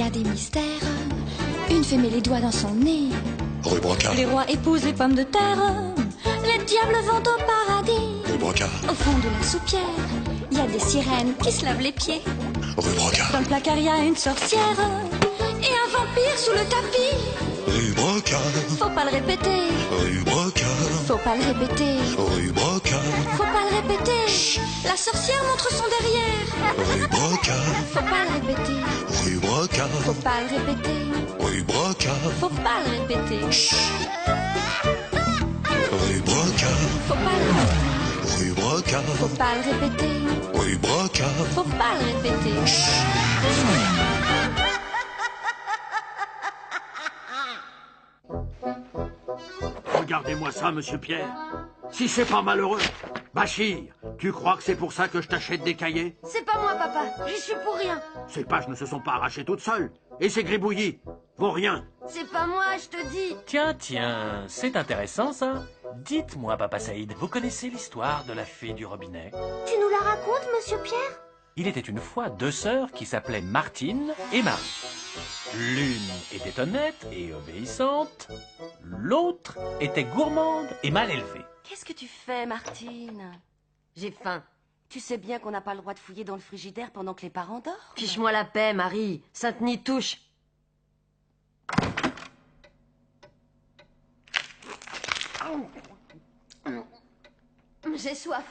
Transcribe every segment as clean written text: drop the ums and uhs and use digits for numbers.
y a des mystères. Une fée met les doigts dans son nez. Rue Brocard. Les rois épousent les pommes de terre. Les diables vont au paradis. Rue Brocard. Au fond de la soupière, il y a des sirènes qui se lavent les pieds. Rue Brocard. Dans le placard, il y a une sorcière et un vampire sous le tapis. Rue Brocard. Faut pas le répéter. Rue Brocard. Faut pas le répéter. Rue Brocard. Faut pas le répéter. Chut. La sorcière montre son derrière. Rue Brocard. Faut pas le répéter. Rue Brocard. Faut pas le répéter. Rue Brocard. Faut pas le répéter. Chut. Rue Brocard. Faut pas le répéter. Rue Brocard. Faut pas le répéter. Rue Brocard. Faut pas le répéter. Regardez-moi ça, monsieur Pierre. Si c'est pas malheureux. Bachir, tu crois que c'est pour ça que je t'achète des cahiers? C'est pas moi, papa. J'y suis pour rien. Ces pages ne se sont pas arrachées toutes seules. Et ces gribouillis vont rien. C'est pas moi, je te dis. Tiens, c'est intéressant ça. Dites-moi, Papa Saïd, vous connaissez l'histoire de la fée du robinet? Tu nous la racontes, monsieur Pierre? Il était une fois deux sœurs qui s'appelaient Martine et Marie. L'une était honnête et obéissante, l'autre était gourmande et mal élevée. Qu'est-ce que tu fais, Martine? J'ai faim. Tu sais bien qu'on n'a pas le droit de fouiller dans le frigidaire pendant que les parents dorment. Fiche-moi la paix, Marie. Sainte-Nitouche. J'ai soif.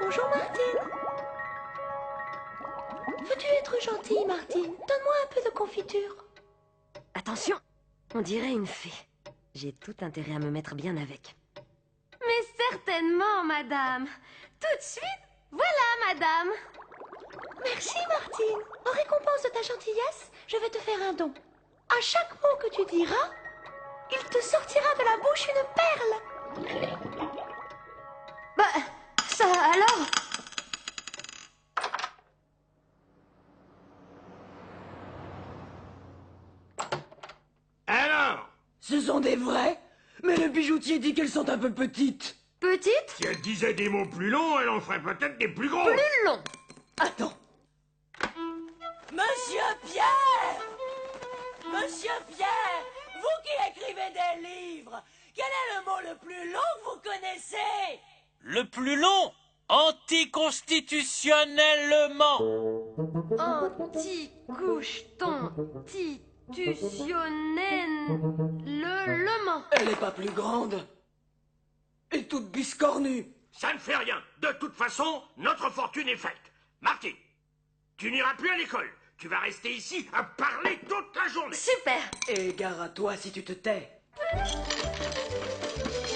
Bonjour Martine. Veux-tu être gentille, Martine? Donne-moi un peu de confiture. Attention, on dirait une fée. J'ai tout intérêt à me mettre bien avec. Mais certainement, madame. Tout de suite, voilà, madame. Merci, Martine. En récompense de ta gentillesse, je vais te faire un don. À chaque mot que tu diras, il te sortira de la bouche une perle. Bah, ça alors? Alors? Ce sont des vrais? Mais le bijoutier dit qu'elles sont un peu petites. Petite? Si elle disait des mots plus longs, elle en ferait peut-être des plus gros. Plus long. Attends. Monsieur Pierre! Monsieur Pierre! Vous qui écrivez des livres, quel est le mot le plus long que vous connaissez? Le plus long, anticonstitutionnellement. Anticonstitutionnellement. Elle n'est pas plus grande. Et toute biscornue. Ça ne fait rien. De toute façon, notre fortune est faite. Martine, tu n'iras plus à l'école. Tu vas rester ici à parler toute la journée. Super. Et gare à toi si tu te tais.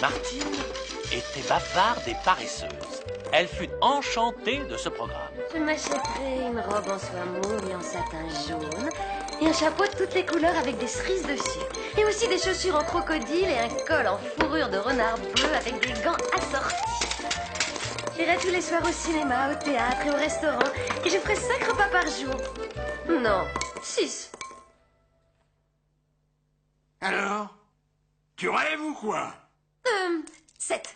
Martine était bavarde et paresseuse. Elle fut enchantée de ce programme. Je m'achèterai une robe en soie mauve et en satin jaune, et un chapeau de toutes les couleurs avec des cerises dessus, et aussi des chaussures en crocodile et un col en fourrure de renard bleu avec des gants assortis. J'irai tous les soirs au cinéma, au théâtre et au restaurant, et je ferai 5 repas par jour. Non, 6. Alors? Tu rêves ou quoi? 7.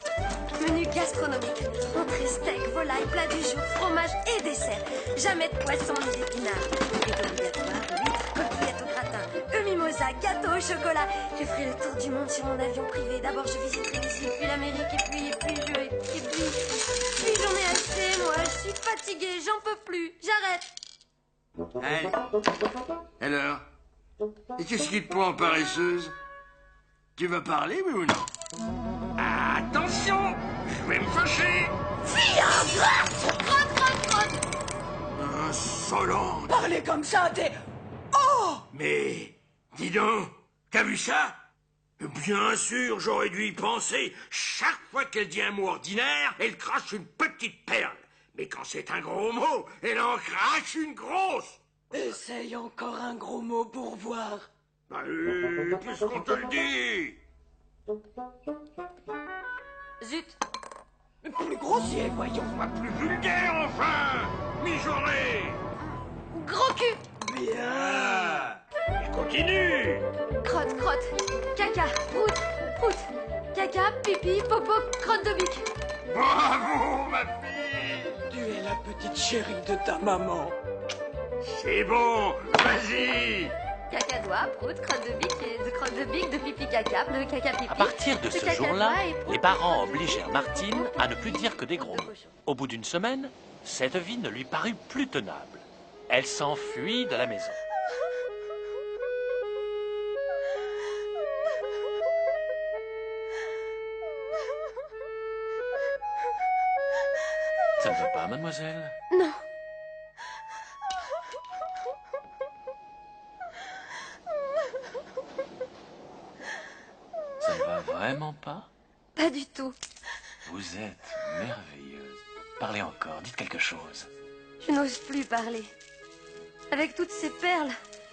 Menu gastronomique. Entrée, steak, volaille, plat du jour, fromage et dessert. Jamais de poisson ni d'épinards. Et obligatoire, huîtres, coquillettes au gratin, mimosa, gâteau au chocolat. Je ferai le tour du monde sur mon avion privé. D'abord, je visiterai les îles, puis l'Amérique, et puis j'en ai assez, moi. Je suis fatiguée, j'en peux plus. J'arrête. Allez. Alors? Et qu'est-ce qui te prend, paresseuse? Tu vas parler, oui ou non? Attention! Je vais me fâcher! Insolente! Parler comme ça, t'es... Oh! Mais, dis donc, t'as vu ça? Bien sûr, j'aurais dû y penser. Chaque fois qu'elle dit un mot ordinaire, elle crache une petite perle. Mais quand c'est un gros mot, elle en crache une grosse. Essaye encore un gros mot pour voir. Puisqu'on te le dit. Zut. Plus grossier, voyons. Sois plus vulgaire, enfin. Mi-journée. Gros cul. Bien. Et continue. Crotte, crotte. Caca. Prout, prout. Caca. caca, pipi, popo, crotte de bique. Bravo, ma fille! Tu es la petite chérie de ta maman. C'est bon, vas-y! Caca doigt, prout, crotte de bique, et de crotte de bique, de pipi caca, de caca pipi. À partir de ce caca jour-là, doigt et prout. les parents obligèrent Martine à ne plus dire que des gros mots. Au bout d'une semaine, cette vie ne lui parut plus tenable. Elle s'enfuit de la maison. Ça ne va pas, mademoiselle? Non. Ça ne va vraiment pas? Pas du tout. Vous êtes merveilleuse. Parlez encore, dites quelque chose. Je n'ose plus parler. Avec toutes ces perles,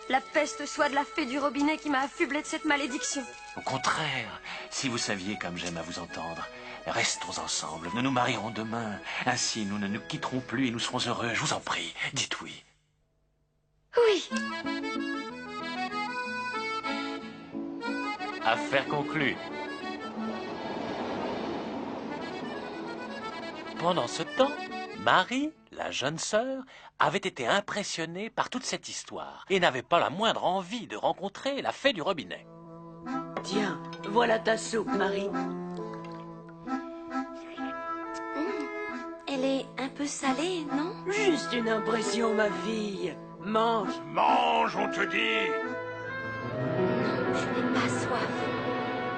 la peste soit de la fée du robinet qui m'a affublé de cette malédiction. Au contraire, si vous saviez comme j'aime à vous entendre, restons ensemble, nous nous marierons demain. Ainsi, nous ne nous quitterons plus et nous serons heureux. Je vous en prie, dites oui. Oui. Affaire conclue. Pendant ce temps, Marie, la jeune sœur, avait été impressionnée par toute cette histoire et n'avait pas la moindre envie de rencontrer la fée du robinet. Tiens, voilà ta soupe, Marie. Elle est un peu salée, non? Juste une impression, ma fille. Mange. Mange, on te dit! Non, je n'ai pas soif.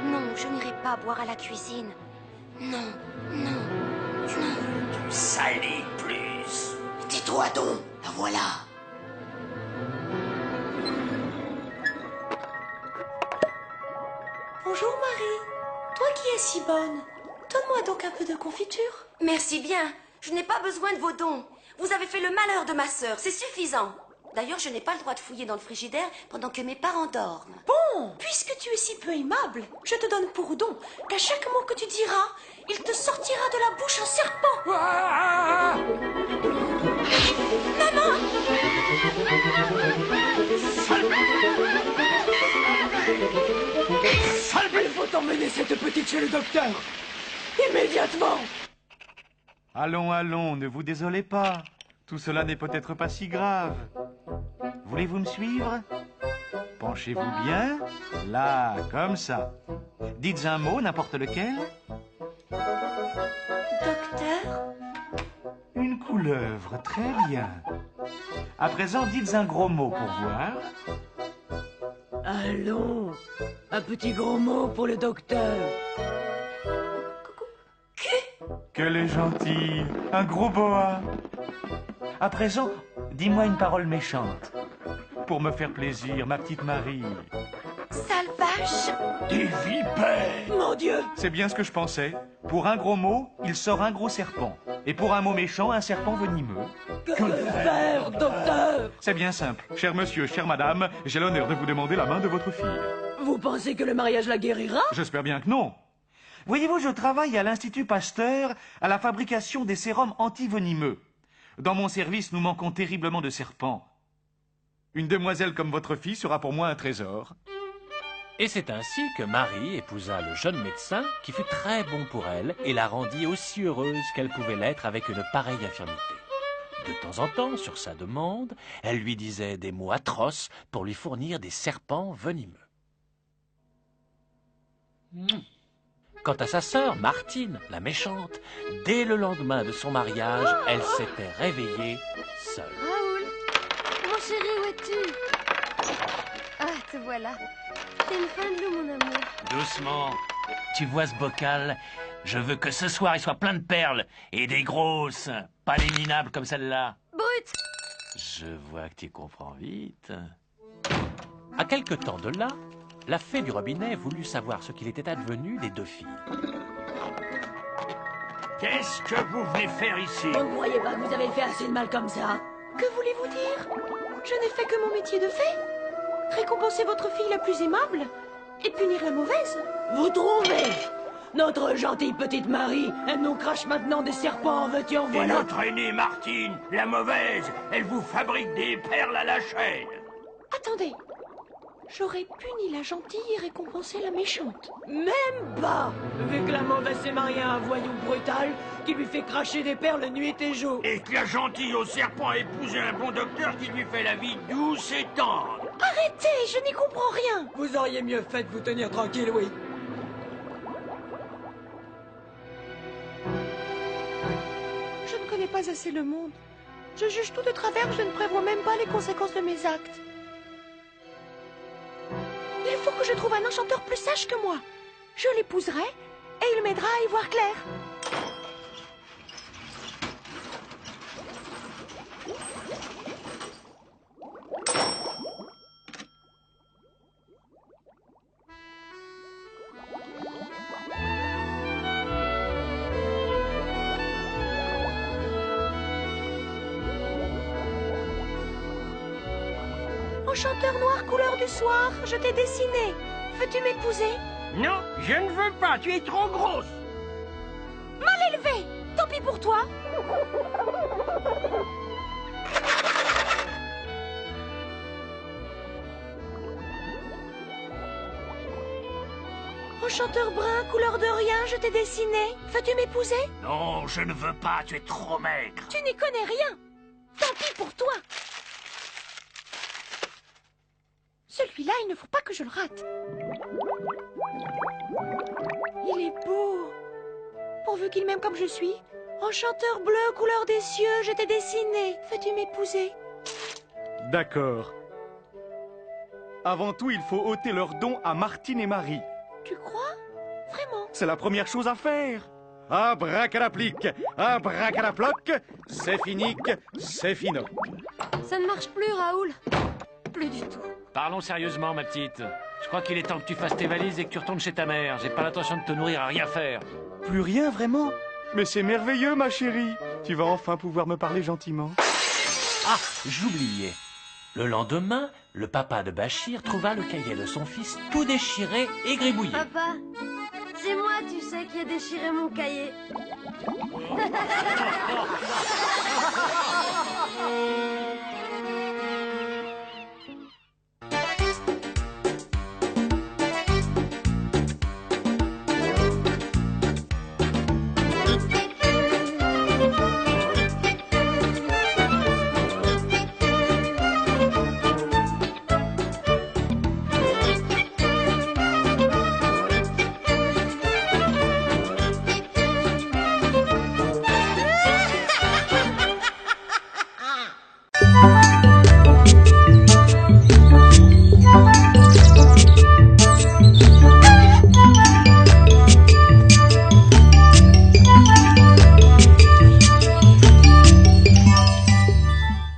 Non, je n'irai pas boire à la cuisine. Non, non, non. Salis plus! Tais-toi donc, voilà. Bonjour Marie. Toi qui es si bonne, donne-moi donc un peu de confiture. Merci bien. Je n'ai pas besoin de vos dons. Vous avez fait le malheur de ma sœur, c'est suffisant. D'ailleurs, je n'ai pas le droit de fouiller dans le frigidaire pendant que mes parents dorment. Bon, puisque tu es si peu aimable, je te donne pour don qu'à chaque mot que tu diras, il te sortira de la bouche un serpent. Ah! Il faut emmener cette petite chez le docteur. Immédiatement. Allons, allons, ne vous désolez pas. Tout cela n'est peut-être pas si grave. Voulez-vous me suivre? Penchez-vous bien. Là, comme ça. Dites un mot, n'importe lequel. Docteur? Une couleuvre, très bien. À présent, dites un gros mot pour voir. Allons. Un petit gros mot pour le docteur. Qu'elle est gentille. Un gros boa. À présent, dis-moi une parole méchante. Pour me faire plaisir, ma petite Marie. Sale vache. Des vipères! Mon Dieu. C'est bien ce que je pensais. Pour un gros mot, il sort un gros serpent. Et pour un mot méchant, un serpent venimeux. Que faire, docteur? C'est bien simple. Cher monsieur, chère madame, j'ai l'honneur de vous demander la main de votre fille. Vous pensez que le mariage la guérira? J'espère bien que non. Voyez-vous, je travaille à l'Institut Pasteur à la fabrication des sérums anti-venimeux. Dans mon service, nous manquons terriblement de serpents. Une demoiselle comme votre fille sera pour moi un trésor. Et c'est ainsi que Marie épousa le jeune médecin qui fut très bon pour elle et la rendit aussi heureuse qu'elle pouvait l'être avec une pareille infirmité. De temps en temps, sur sa demande, elle lui disait des mots atroces pour lui fournir des serpents venimeux. Quant à sa sœur, Martine, la méchante, dès le lendemain de son mariage, elle s'était réveillée seule. Raoul, mon chéri, où es-tu? Ah, te voilà. T'es une fin de loup, mon amour. Doucement. Tu vois ce bocal? Je veux que ce soir il soit plein de perles et des grosses, pas des minables comme celle-là. Brut! Je vois que tu comprends vite. À quelque temps de là, la fée du robinet voulut savoir ce qu'il était advenu des deux filles. Qu'est-ce que vous venez faire ici? Vous ne croyez pas que vous avez fait assez de mal comme ça? Que voulez-vous dire? Je n'ai fait que mon métier de fée. Récompenser votre fille la plus aimable et punir la mauvaise. Vous trouvez? Notre gentille petite Marie, elle nous crache maintenant des serpents en veux-tu en Et voilà. notre aînée Martine, la mauvaise, elle vous fabrique des perles à la chaîne. Attendez. J'aurais puni la gentille et récompensé la méchante. Même pas! Vu que l'amant s'est marié à un voyou brutal qui lui fait cracher des perles nuit et jour. Et que la gentille au serpent a épousé un bon docteur qui lui fait la vie douce et tendre. Arrêtez, je n'y comprends rien. Vous auriez mieux fait de vous tenir tranquille, oui. Je ne connais pas assez le monde. Je juge tout de travers, je ne prévois même pas les conséquences de mes actes. Il faut que je trouve un enchanteur plus sage que moi. Je l'épouserai et il m'aidera à y voir clair. Enchanteur noir couleur du soir, je t'ai dessiné. Veux-tu m'épouser? Non, je ne veux pas, tu es trop grosse. Mal élevé. Tant pis pour toi. Enchanteur brun, couleur de rien, je t'ai dessiné. Veux-tu m'épouser? Non, je ne veux pas, tu es trop maigre. Tu n'y connais rien. Tant pis pour toi. Celui-là, il ne faut pas que je le rate. Il est beau. Pourvu qu'il m'aime comme je suis. Enchanteur bleu, couleur des cieux, je t'ai dessiné. Veux-tu m'épouser? D'accord. Avant tout, il faut ôter leurs dons à Martine et Marie. Tu crois? Vraiment? C'est la première chose à faire. Abracadaplique, abracadaploc, c'est finique, c'est fino. Ça ne marche plus, Raoul. Plus du tout. Parlons sérieusement, ma petite. Je crois qu'il est temps que tu fasses tes valises et que tu retournes chez ta mère. J'ai pas l'intention de te nourrir à rien faire. Plus rien, vraiment? Mais c'est merveilleux, ma chérie. Tu vas enfin pouvoir me parler gentiment. Ah, j'oubliais. Le lendemain, le papa de Bachir trouva le cahier de son fils tout déchiré et gribouillé. Papa, c'est moi, tu sais, qui ai déchiré mon cahier.